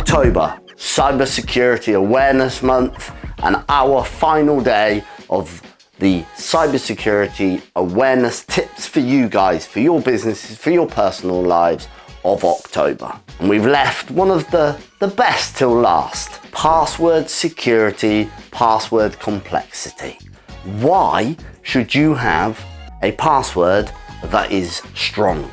October, Cybersecurity Awareness Month, and our final day of the Cybersecurity Awareness Tips for you guys, for your businesses, for your personal lives of October. And we've left one of the best till last. Password security, password complexity. Why should you have a password that is strong?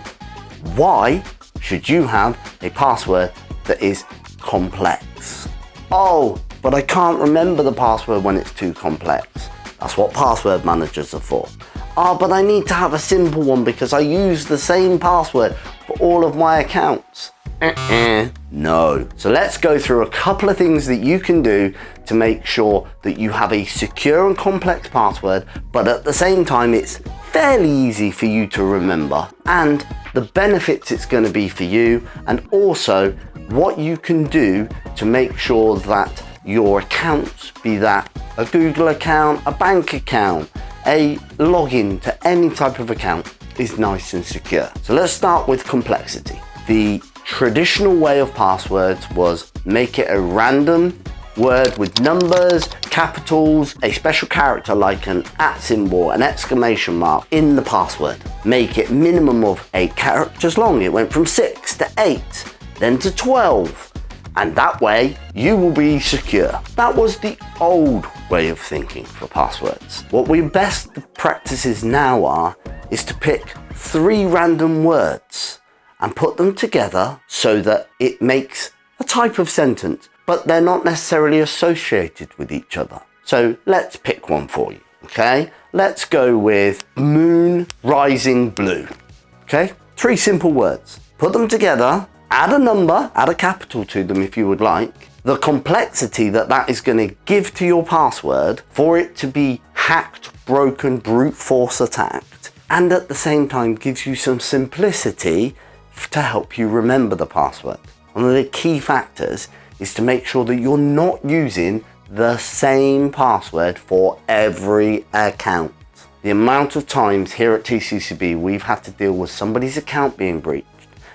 Why should you have a password that is complex? Oh, but I can't remember the password when it's too complex. That's what password managers are for. Oh, but I need to have a simple one because I use the same password for all of my accounts. No. So let's go through a couple of things that you can do to make sure that you have a secure and complex password, but at the same time it's fairly easy for you to remember, and the benefits it's going to be for you, and also what you can do to make sure that your accounts, be that a Google account, a bank account, a login to any type of account, is nice and secure. So let's start with complexity. The traditional way of passwords was make it a random word with numbers, capitals, a special character like an @ symbol, an exclamation mark in the password. Make it minimum of 8 characters long. It went from 6 to 8, then to 12. And that way you will be secure. That was the old way of thinking for passwords. What we best practices now is to pick 3 random words and put them together so that it makes a type of sentence, but they're not necessarily associated with each other. So let's pick one for you, okay? Let's go with moon rising blue, okay? 3 simple words. Put them together, add a number, add a capital to them if you would like. The complexity that is going to give to your password for it to be hacked, broken, brute force attacked, and at the same time gives you some simplicity to help you remember the password. One of the key factors is to make sure that you're not using the same password for every account. The amount of times here at TCCB we've had to deal with somebody's account being breached,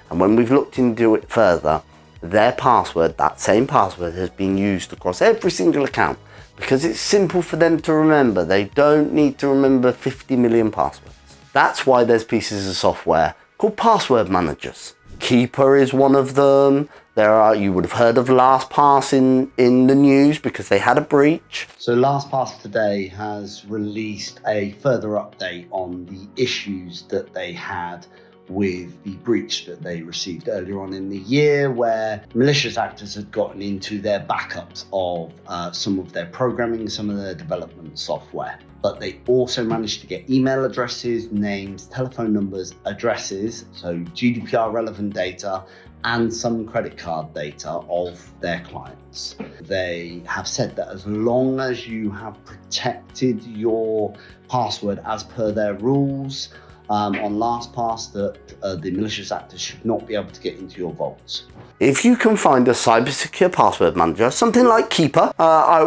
and when we've looked into it further, their password, that same password, has been used across every single account because it's simple for them to remember. They don't need to remember 50 million passwords. That's why there's pieces of software called password managers. Keeper is one of them. You would have heard of LastPass in the news because they had a breach. So LastPass today has released a further update on the issues that they had with the breach that they received earlier on in the year, where malicious actors had gotten into their backups of some of their programming, some of their development software. But they also managed to get email addresses, names, telephone numbers, addresses, so GDPR relevant data, and some credit card data of their clients. They have said that as long as you have protected your password as per their rules, on LastPass, that the malicious actors should not be able to get into your vaults. If you can find a cyber secure password manager, something like Keeper,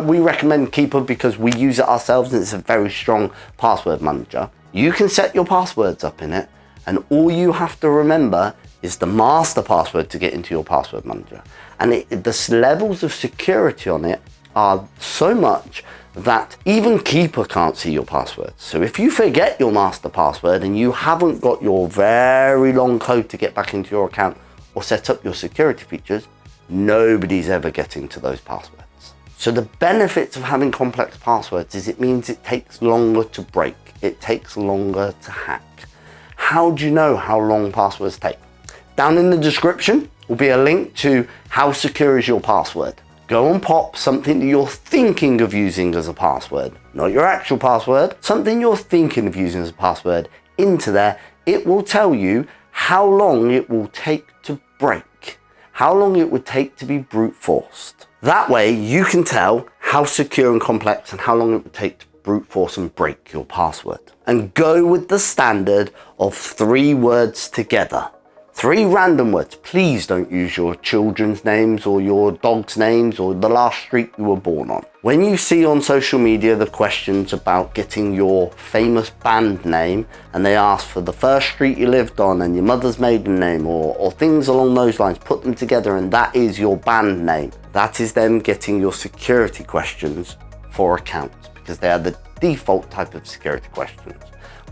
we recommend Keeper because we use it ourselves and it's a very strong password manager. You can set your passwords up in it, and all you have to remember is the master password to get into your password manager. And the levels of security on it are so much that even Keeper can't see your password. So if you forget your master password and you haven't got your very long code to get back into your account or set up your security features, nobody's ever getting to those passwords. So the benefits of having complex passwords is it means it takes longer to break. It takes longer to hack. How do you know how long passwords take? Down in the description will be a link to how secure is your password. Go and pop something that you're thinking of using as a password, not your actual password, something you're thinking of using as a password into there. It will tell you how long it will take to break, how long it would take to be brute forced. That way you can tell how secure and complex and how long it would take to brute force and break your password. And go with the standard of 3 words together. 3 random words. Please don't use your children's names or your dog's names or the last street you were born on. When you see on social media the questions about getting your famous band name and they ask for the first street you lived on and your mother's maiden name or things along those lines, put them together and that is your band name. That is them getting your security questions for accounts because they are the default type of security questions.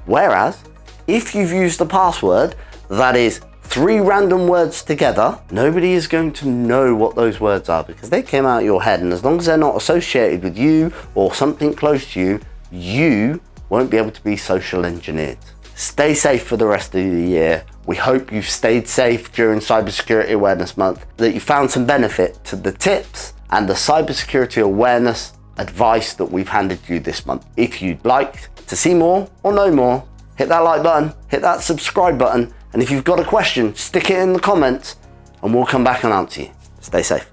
Whereas if you've used a password that is 3 random words together, nobody is going to know what those words are because they came out of your head, and as long as they're not associated with you or something close to you, you won't be able to be social engineered. Stay safe for the rest of the year. We hope you've stayed safe during Cybersecurity Awareness Month, that you found some benefit to the tips and the cybersecurity awareness advice that we've handed you this month. If you'd like to see more or know more, hit that like button, hit that subscribe button, and if you've got a question, stick it in the comments and we'll come back and answer you. Stay safe.